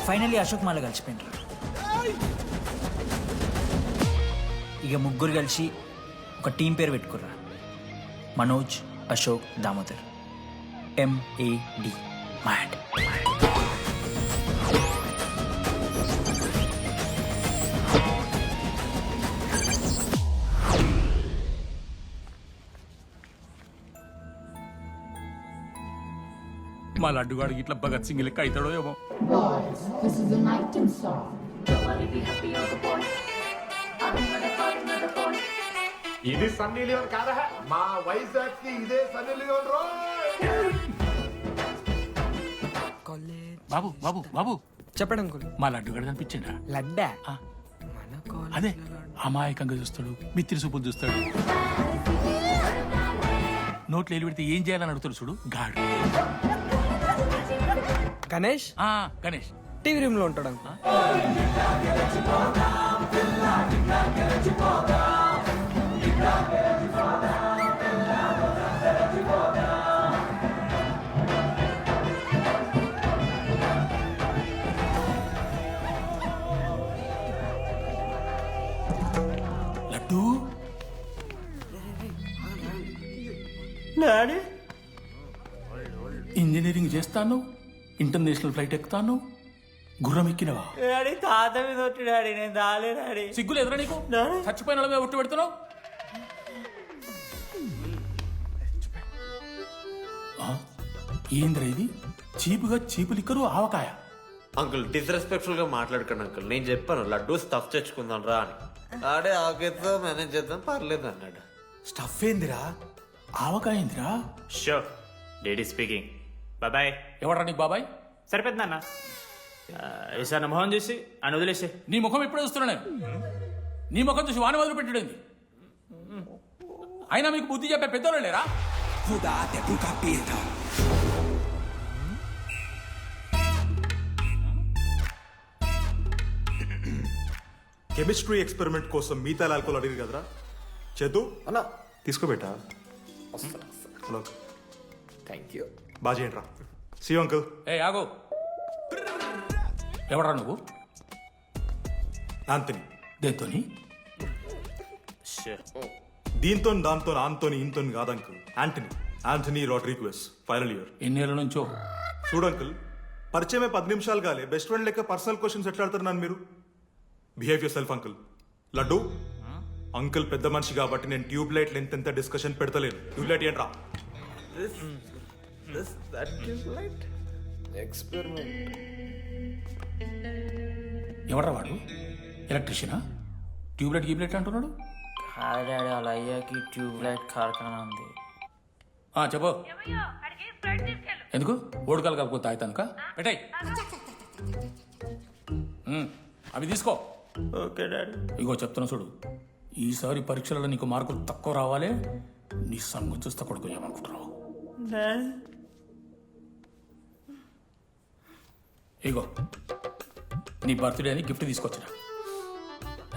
Finally Ashok మాల కలిసిపోయినారు. ఇక ముగ్గురు కలిసి ఒక టీం పేరు పెట్టుకుర్రా, మనోజ్, అశోక్, దామోదర్. MAD, mad. మా లడ్డుగాడికి ఇట్లా భగత్ సింగ్ లెక్క అవుతాడో ఏమో. Boys, this is the night and song. ఇది సన్నీ లియోన్ కాదా? మా వైజాగ్ కి ఇదే సన్నీ లియోన్ రో. బాబు బాబు బాబు చెప్పండి అంకుల్. మా లడ్డుగాడు కనిపించిండా? లడ్డా ఆ. మన కాలేజ్ అదే అమాయకంగా చూస్తాడు, మిత్రి సూపులు చూస్తాడు, నోట్లు ఎల్లు పెడితే ఏం చేయాలని అడుగుతాడు చూడు గాడు. గణేష్ గణేష్ టీవీ రూమ్ లో ఉంటాడు అంకుల్. లడ్డు ఇంజనీరింగ్ చేస్తాను, ఇంటర్నేషనల్ ఫ్లైట్ ఎక్కుతాను, గుర్రం ఎక్కినవా? డాడీ తాత మీద ఒట్టు డాడీ, నేను దాలే డాడీ. సిగ్గులు ఎదురా నీకు? చచ్చిపోయిన వాళ్ళ మీద ఒట్టు పెడుతున్నావు. ఏంద్రా ఇది? చీపుగా చీపు లిక్కరు ఆవకాయ. అంకుల్ డిస్రెస్పెక్ట్ఫుల్ గా మాట్లాడకండి అంకుల్. నేను చెప్పాను లడ్డూ స్టఫ్ తెచ్చుకుందాం రా అని. ఆడే ఆకేతో మేనేజ్ చేద్దాం పర్లేదు అన్నాడు. స్టఫ్ ఏందిరా? ఆవకాయ ఏందిరా? Sure daddy speaking. బాబాయ్. ఎవరా నీకు బాబాయ్? సరిపోతుంది అన్న. ఈసారి నా మొహం చూసి అని వదిలేసే. నీ ముఖం ఎప్పుడే చూస్తున్నా నేను. నీ ముఖం చూసి వాని వదిలి పెట్టడండి. అయినా మీకు బుద్ధి చెప్పే పెద్దోళ్ళు లేరా? కెమిస్ట్రీ ఎక్స్పెరిమెంట్ కోసం మీథైల్ ఆల్కహాల్ అడిగి కదరా చేతు అన్న తీసుకోబెట్టా. Hello thank you. బాగా చేయండి రా. సి అంకుల్. ఆగో, ఎవడరా నువ్వు? ఆంతని. దేంతోని? దీంతో దాంతో ఆంతోని ఇంతోని కాదు uncle. Antony Rodrigues, final year. ఎన్నేళ్ళ నుంచో? చూడు అంకుల్, పరిచయమే 10 నిమిషాలు కాలే బెస్ట్ ఫ్రెండ్ లెక్క పర్సనల్ క్వశ్చన్స్ ఎట్లా ఆడతారు నన్ను మీరు? Behave your self uncle. Laddu uncle పెద్ద మనిషి కాబట్టి నేను ట్యూబ్ లైట్ లెంత్ ఎంత డిస్కషన్ పెడతలేను. ట్యూబ్ లైట్ ఏంట్రా? ఎవడరా వాడు? ఎలక్ట్రీషియనా? ట్యూబ్లైట్ గీబ్లైట్ అంటున్నాడు. డాడీ వాళ్ళ అయ్యాకి ట్యూబ్ లైట్ కార్ఖానా ఉంది. చెప్పు. ఎందుకు? ఓడికాలు కలుపుకొని తాగుతానుక పెట్టాయి. అవి తీసుకో. Okay daddy. ఇగో చెప్తున్నా చూడు, ఈసారి పరీక్షలలో నీకు మార్కులు తక్కువ రావాలి. నీ సంగతి చూస్తే కొడుకు ఏమనుకుంటున్నావు? ఇగో నీ బర్త్డే అని గిఫ్ట్ తీసుకొచ్చిన.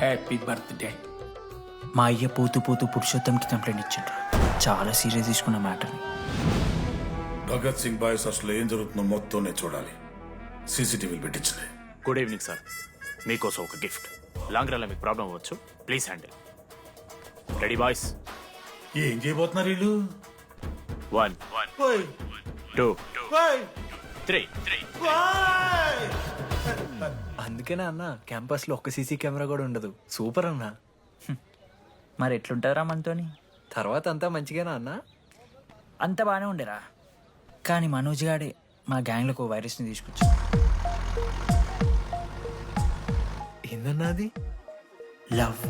Happy birthday. మా అయ్య పోతూ పోతూ పురుషోత్తంకి కంప్లైంట్ ఇచ్చిండ్రు. చాలా సీరియస్ తీసుకున్న మ్యాటర్ని. భగత్ సింగ్ బాయ్స్ అసలు ఏం జరుగుతుందో మొత్తం నేను చూడాలి. సీసీటీవీలు పెట్టించలే. Good evening sir. మీకోసం ఒక గిఫ్ట్. లాంగ్ రన్లో మీకు ప్రాబ్లం అవ్వచ్చు, ప్లీజ్ హ్యాండిల్. Ready boys? ఏం చేయబోతున్నారు వీళ్ళు? 1 2 3. అందుకేనా అన్న క్యాంపస్ లో ఒక్క సీసీ కెమెరా కూడా ఉండదు. సూపర్ అన్న. మరి ఎట్లుంటారా మనతోని? తర్వాత అంతా మంచిగానా అన్న? అంత బాగానే ఉండేరా, కానీ మనోజ్ గాడే మా గ్యాంగ్లోకి వైరస్ని తీసుకొచ్చు. ఏందన్నా అది? లవ్.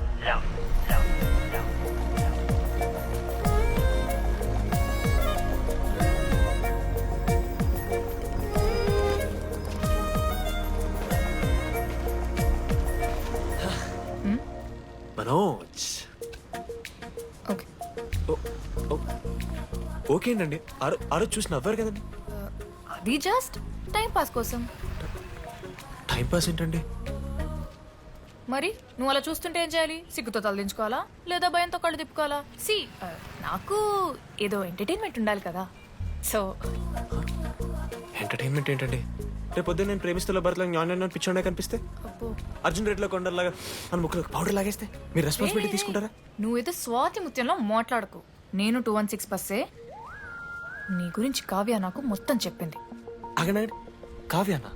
మనోజ్ ఓకే అండి. ఆ రోజు చూసి నవ్వారు కదండి. అది జస్ట్ టైం పాస్ కోసం. టైం పాస్ ఏంటండి? మరి నువ్వు అలా చూస్తుంటే ఏం చేయాలి? సిగ్గుతో తలదించుకోవాలా లేదా భయంతో కళ్ళు తిప్పుకోవాలా? నాకు ఏదో ఎంటర్టైన్మెంట్ ఉండాలి కదా. సో ఎంటర్టైన్మెంట్ ఏంటండి? రేపు పొద్దున్న నేను ప్రేమిస్తున్న భర్తలో జ్ఞానం పిచ్చోడే కనిపిస్తే, అర్జున్ రెడ్డిలో కొండలాగా మన ముక్కలు పౌడర్ లాగేస్తే మీరు రెస్పాన్సిబిలిటీ తీసుకుంటారా? నువ్వేదో స్వాతి ముత్యంలో మాట్లాడకు. నేను 216 బస్సే. నీ గురించి కావ్య నాకు మొత్తం చెప్పింది. అగనాడు కావ్యానా?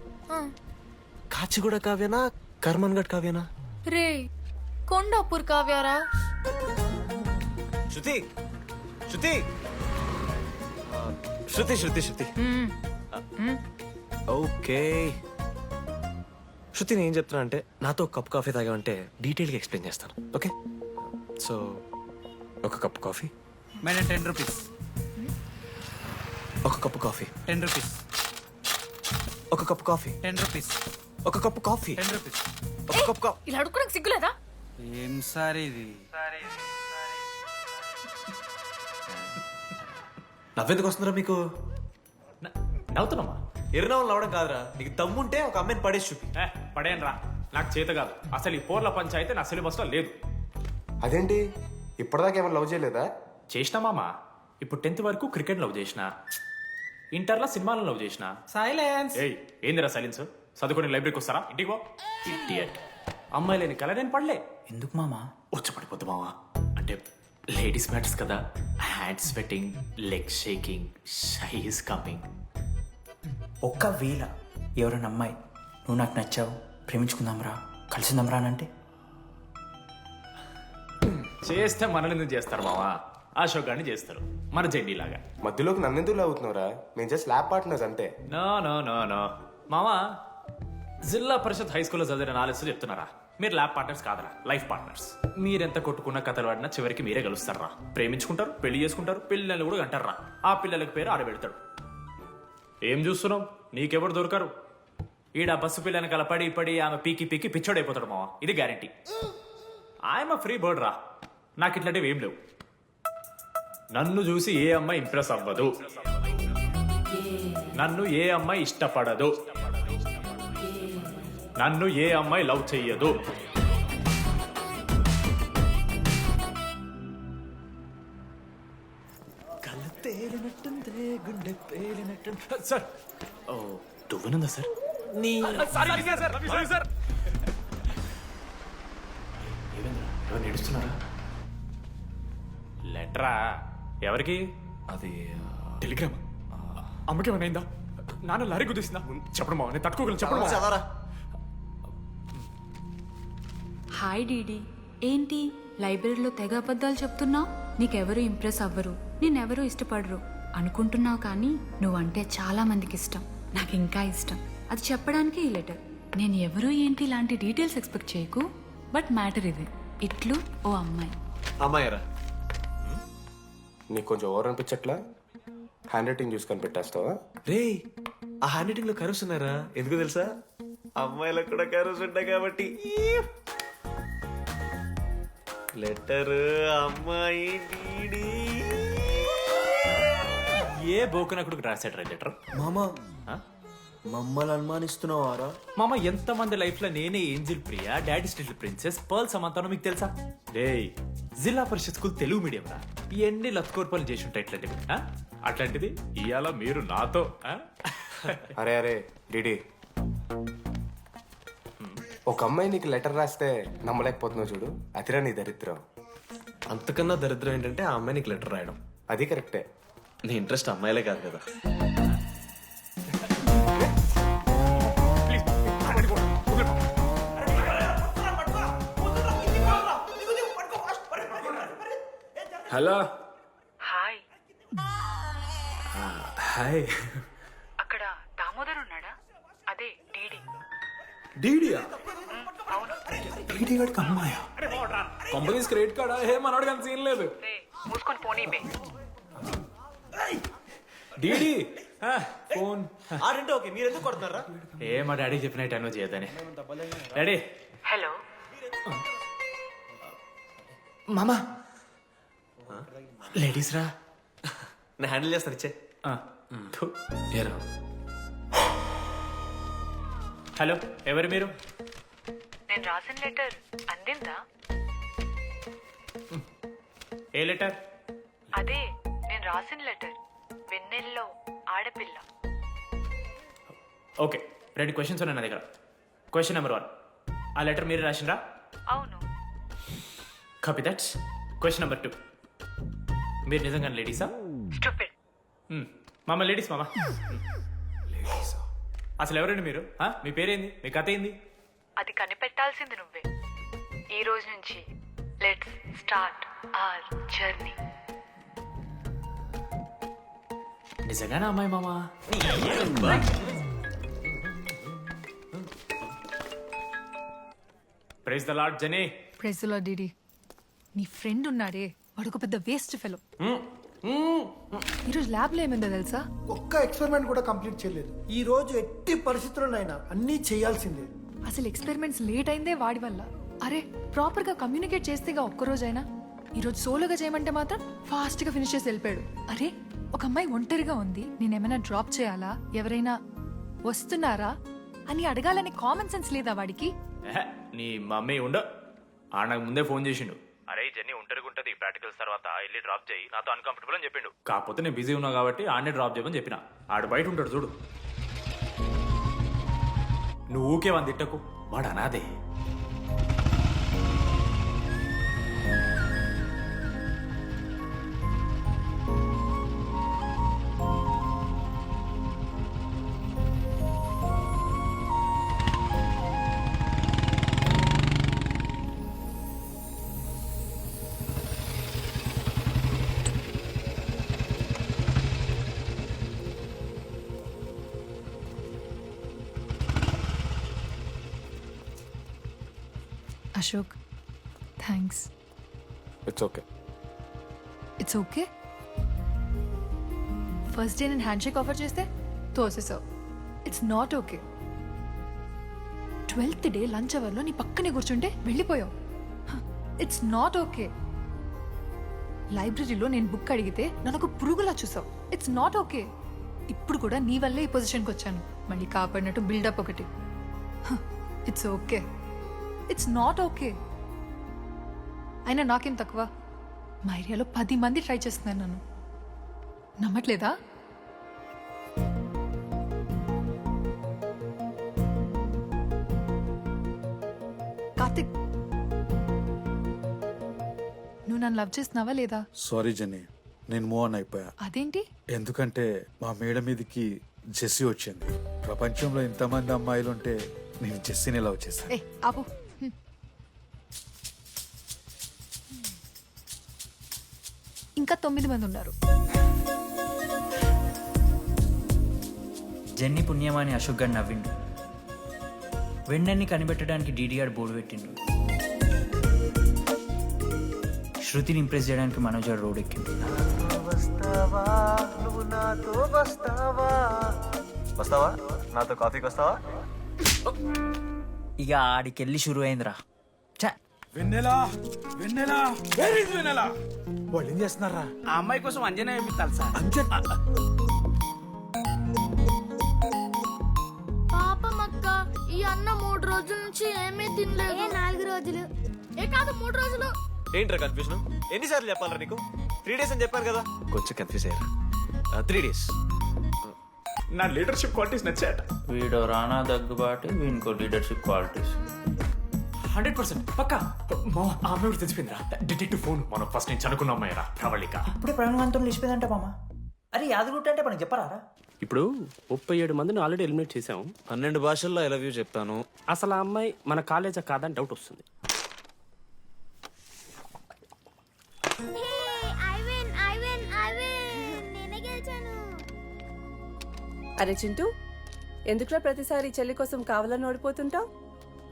కాచిగూడ కావ్యానా? కర్మన్ గడ్ కావ్యానా? రే కొండాపూర్ కావ్యారా? శృతి శృతి శృతి శృతి శృతి ఓకే. శృతి నేను ఏం చెప్తున్నా అంటే, నాతో ఒక కప్ కాఫీ తాగామంటే డీటెయిల్గా ఎక్స్ప్లెయిన్ చేస్తాను. ఓకే, సో ఒక కప్ కాఫీ. Madam 10 rupees. ఒక కప్పు కాఫీ. 10 రూపీస్. ఒక కప్పు కాఫీ. 10 రూపీస్. ఒక కప్పు కాఫీ. 10 రూపీస్. ఒక కప్పు కాఫీ. ఇలా అడుక్కోడానికి సిగ్గులేదా? ఏం సార్ ఇది? నవ్వెందుకు వస్తుందిరా మీకు? నవ్వుతున్నామా? ఎరునవ్వులు నవ్వడం కాదురా, నీకు దమ్ముంటే ఒక అమ్మాయిని పడేసి చూపి. పడేయను రా, నాకు చేత కాదు. అసలు ఈ పోర్ల పంచాయితీ నా సిలబస్ లో లేదు. అదేంటి ఇప్పటిదాకా ఏమైనా లవ్ చేయలేదా? చేసినా మామా. ఇప్పుడు 10th వరకు క్రికెట్ లవ్ చేసిన, ఇంటర్లో సినిమాలను లవ్ చేసిన. సైలెన్స్. ఏయ్ ఏందిరా సైలెన్స్? చదువుకొని లైబ్రరీకి వస్తారా? ఇంటికి పో. ఇడియట్. అమ్మాయి లేని కల నేను పడలే. ఎందుకు మామా? వచ్చి పడిపోద్దు మావా. అంటే లేడీస్ మ్యాటర్స్ కదా. Hand sweating, leg shaking, shy is coming. ఒక్కవేళ ఎవరైనా అమ్మాయి నువ్వు నాకు నచ్చావు, ప్రేమించుకుందాంరా, కలిసిందాంరా అని అంటే చేస్తే మనల్ని ఎందుకు చేస్తారు మావా? అశోక్ గారిని చేస్తారు, మన జెండీలాగా. మధ్యలోకి నన్నెందుకు లవ్ అవుతున్నావురా? మేము జస్ట్ ల్యాబ్ పార్ట్నర్స్ అంతే. నో నో నో నో మావా, జిల్లా పరిషత్ హై స్కూల్లో చదివిన నాలెడ్జ్ చెప్తున్నారా? మీరు ల్యాబ్ పార్ట్నర్స్ కాదరా, లైఫ్ పార్ట్నర్స్. మీరెంత కొట్టుకున్న కథలు ఆడినా చివరికి మీరే కలుస్తారా. ప్రేమించుకుంటారు, పెళ్లి చేసుకుంటారు, పిల్లలు కూడా అంటారా. ఆ పిల్లలకి పేరు ఆడబెడతాడు. ఏం చూస్తున్నావు? నీకెవరు దొరకరు. ఈడ బస్సు పిల్లని కలపడి పడి ఆమె పీకి పీకి పిచ్చోడైపోతాడు మావా, ఇది గ్యారంటీ. ఆయమ ఫ్రీ బర్డ్ రా, నాకు ఇట్లాంటివి ఏం లేవు. నన్ను చూసి ఏ అమ్మాయి ఇంప్రెస్ అవ్వదు, నన్ను ఏ అమ్మాయి ఇష్టపడదు, నన్ను ఏ అమ్మాయి లవ్ చెయ్యదు. సార్ ఓ దువ్వనుందా సార్? నీ సార్ ఎవరు నడుస్తున్నారా? లెటరా ఎవరికి? అది టెలిగ్రామ్. అమ్మకి ఏమైందా? నాన్న లారీ కుదిసిందా? చెప్పడం నేను తట్టుకోగలను. చెప్పడం చదవరా. హాయ్ డీడీ, ఏంటి లైబ్రరీలో తెగ అబద్ధాలు చెప్తున్నావు? నీకెవరు ఇంప్రెస్ అవ్వరు, నేనెవరూ ఇష్టపడరు అనుకుంటున్నావు, కానీ నువ్వంటే చాలా మందికి ఇష్టం, నాకు ఇంకా ఇష్టం. అది చెప్పడానికి ఈ లెటర్. నేను ఎవరు ఏంటి ఇలాంటి డీటెయిల్స్ ఎక్స్పెక్ట్ చేయకు, బట్ మ్యాటర్ ఇది. ఇట్లు ఓ అమ్మాయి. అమ్మాయిరా? నీకు కొంచెం ఓవర్ అనిపించట్లా? హ్యాండ్ రైటింగ్ చూసుకొని పెట్టేస్తావా? రే, ఆ హ్యాండ్ రైటింగ్ లో కర్వ్స్ ఉన్నారా? ఎందుకు తెలుసా? అమ్మాయిలకు కూడా కర్వ్స్ ఉంటాయి కాబట్టి. లెటర్ అమ్మాయి డీడీ. ఏ బోకనకుడికి రాశాడు రా లెటర్? మామా మమ్మల్ని అనుమానిస్తున్నావారా? మామ, ఎంతమంది లైఫ్ లో నేనే angel Priya, daddy still princess, pearl సమంతానో మీకు తెలుసా? డే జిల్లా పరిషత్ స్కూల్ తెలుగు మీడియం రా, ఎన్ని లత్కోర్పాలు చేసి ఉంటాయి ఇట్లాంటివి. అట్లాంటిది ఇవాళ మీరు నాతో. అరే అరే డిడి, ఒక అమ్మాయి నీకు లెటర్ రాస్తే నమ్మలేకపోతున్నావు చూడు, అతిరా నీ దరిద్రం. అంతకన్నా దరిద్రం ఏంటంటే ఆ అమ్మాయి నీకు లెటర్ రాయడం. అది కరెక్టే. నీ ఇంట్రెస్ట్ అమ్మాయిలే కాదు కదా. హలో. హాయ్. హాయ్. అక్కడ దామోదర్ ఉన్నాడా? అదే డీడీ. డీడియా? డీడీ గడికి అమ్మాయా? Companies credit కార్డా? ఏ మనోడు కానీ సీన్ లేదు. మూసుకొని పోనీ బే. DD phone. ఆడంటే ఓకే, మీరు ఎందుకు కొడుతున్నారా? ఏ మా డాడీ చెప్పిన టైం చేయదని. డాడీ. హలో. మామా లేడీస్ రా. నేను హ్యాండిల్ చేస్తాను, ఇచ్చే. ఏరా. హలో, ఎవరు మీరు? నేను రాసిన లెటర్ అందిందా? ఏ లెటర్? అదే నేను రాసిన లెటర్ వెన్నెల్లో ఆడపిల్ల. ఓకే, 2 క్వశ్చన్స్ ఉన్నాయి నా దగ్గర. క్వశ్చన్ నెంబర్ 1, ఆ లెటర్ మీరు రాసిండ్రా? అవును. Copy that. క్వశ్చన్ నెంబర్ 2, మీరు నిజంగానే లేడీసా? స్టూపిడ్. మామ లేడీస్ మామ. అసలు ఎవరండి మీరు? మీ పేరేంది? మీ కథ ఏంది? అది కనిపెట్టాల్సింది నువ్వే. ఈ రోజు నుంచి లెట్స్ స్టార్ట్ అవర్ జర్నీ. నిజంగానే అమ్మాయి మామ? ప్రైజ్ ద లార్డ్ జెనీ. ప్రెజలో డిడి నీ ఫ్రెండ్ ఉన్నాడే వాడు ఒక పెద్ద వేస్ట్ ఫెలో. ఈరోజు ల్యాబ్లో ఏమైందో తెలుసా? ఒక్క ఎక్స్పెరిమెంట్ కూడా కంప్లీట్ చేయలేదు. ఈ రోజు ఎట్టి పరిస్థితుల్లోనైనా అన్నీ చేయాల్సిందే. అసలు ఎక్స్పెరిమెంట్స్ లేట్ అయిందే వాడి వల్ల. అరే ప్రాపర్ గా కమ్యూనికేట్ చేస్తేగా ఒక్కరోజైనా. ఈరోజు సోలోగా చేయమంటే మాత్రం ఫాస్ట్ గా ఫినిష్ చేసి వెళ్ళిపోయాడు. అరే ఒక అమ్మాయి ఒంటరిగా ఉంది, నేనేమైనా డ్రాప్ చేయాలా, ఎవరైనా వస్తున్నారా అని అడగాలని కామన్ సెన్స్ లేదా వాడికి? నీ మమ్మీ ఉండ నాకు ముందే ఫోన్ చేసిండు. అరే జర్నీ ఒంటరిగా ఉంటుంది, ప్రాక్టికల్స్ తర్వాత వెళ్ళి డ్రాప్ చేయి, నాతో అన్కంఫర్టబుల్ అని చెప్పిండు. కాకపోతే నేను బిజీ ఉన్నా కాబట్టి ఆడనే డ్రాప్ చేయమని చెప్పిన. ఆడు బయట ఉంటాడు చూడు. నువ్వు ఊకే వాని తిట్టకు, వాడు అనాదే. Ashok thanks. It's okay. It's okay. First day నేను హ్యాండ్ షేక్ ఆఫర్ చేస్తే తోసేసావు. It's not okay. 12th day lunch అవర్లో నీ పక్కనే కూర్చుంటే వెళ్ళిపోయావు. It's not okay. లైబ్రరీలో నేను బుక్ అడిగితే నన్ను పురుగులా చూసావు. It's not okay. ఇప్పుడు కూడా నీ వల్లే ఈ పొజిషన్కి వచ్చాను, మళ్ళీ కాపాడినట్టు బిల్డప్ ఒకటి. It's okay. It's not okay. అయినా నాకేం తక్కువ? మా ఏరియాలో 10 మంది ట్రై చేస్తున్నారు నన్ను. నమ్మట్లేదా? కార్తిక్, నువ్వు నన్ను లవ్ చేస్తున్నావా లేదా? సారీ జెన్నీ, నేను మూవ్ ఆన్ అయిపోయా. అదేంటి? ఎందుకంటే మా మేడ మీదకి జెస్సీ వచ్చింది. ప్రపంచంలో ఇంతమంది అమ్మాయిలు ఉంటే నేను జెస్సీని లవ్ చేశాను. ఏ ఆపు. ఇంకా 9 మంది ఉన్నారు. జెన్నీ పుణ్యమాని అశోక్ గారు నవ్విండు. వెన్నెన్ని కనిపెట్టడానికి డీడీఆర్ బోర్డు పెట్టిండు. శృతిని ఇంప్రెస్ చేయడానికి మనోజ్ గారు రోడ్ ఎక్కిండు. వస్తావా నాతో కాఫీకి వస్తావా? ఇక ఆడికెళ్ళి షురు అయిందిరా. వెన్నెలా వెన్నెలా వేర్ ఇస్ వెన్నెలా? వాళ్ళు ఏం చేస్తున్నారా? ఆ అమ్మాయి కోసం అంజనా ఏమిస్తాను సార్. పాపం అక్క, ఈ అన్న 3 రోజుల నుంచి ఏమీ తినలేదు. 4 రోజులు కాదు 3 రోజులు. ఏంట్రా కన్ఫ్యూజన్? ఎన్నిసార్లు చెప్పాలరా నీకు? 3 days అని చెప్పాను కదా. కొంచెం కన్ఫ్యూజ్ అయ్యారా? 3 days. నా లీడర్షిప్ క్వాలిటీస్ నచ్చాట. వీడో రానా దగ్గుబాటి, వీనికో లీడర్షిప్ క్వాలిటీస్. 100% పక్కా. ఆ అమ్మాయి తెలిసిపోయిందిరా. Detective phone. మనం ఫస్ట్ నుంచి అనుకున్న అమ్మాయిరా ప్రవళిక. ఇప్పుడే ప్రణవంతం లేచిపోయిందంట మామ. అరే యాదగుట్ట అంటే మనం చెప్పరా? ఇప్పుడు 37 మందిని ఆల్రెడీ ఎలిమినేట్ చేసాం. 12 భాషల్లో ఐ లవ్ యూ చెప్తాను. అసలు ఆ అమ్మాయి మన కాలేజా కాదని డౌట్ వస్తుంది. అరే చింటూ, ఎందుకురా ప్రతిసారి చెల్లి కోసం కావాలని ఓడిపోతుంటావు?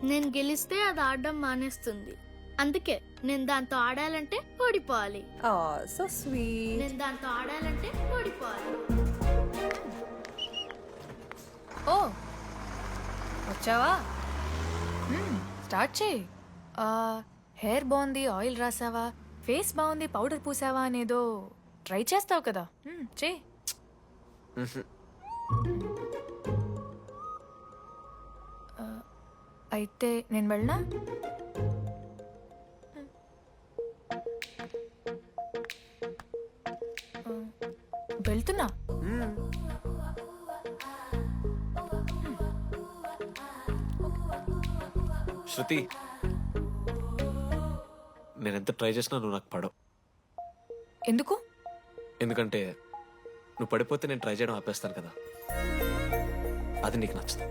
నేను గెలిస్తే అది ఆడడం మానేస్తుంది, అందుకే నేను దాంతో ఆడాలంటే ఓడిపోవాలి. So sweet. నేను దాంతో ఆడాలంటే ఓడిపోవాలి. ఓ వచ్చావా? స్టార్ట్ చేయి. హెయిర్ బాగుంది, ఆయిల్ రాసావా, ఫేస్ బాగుంది, పౌడర్ పూసావా అనేదో ట్రై చేస్తావు కదా, చేయి. అయితే నేను వెళ్ళనా? వెళ్తున్నా. శృతి నేను ఎంత ట్రై చేసినా నువ్వు నాకు పడవు. ఎందుకు? ఎందుకంటే నువ్వు పడిపోతే నేను ట్రై చేయడం ఆపేస్తాను కదా, అది నీకు నచ్చదు.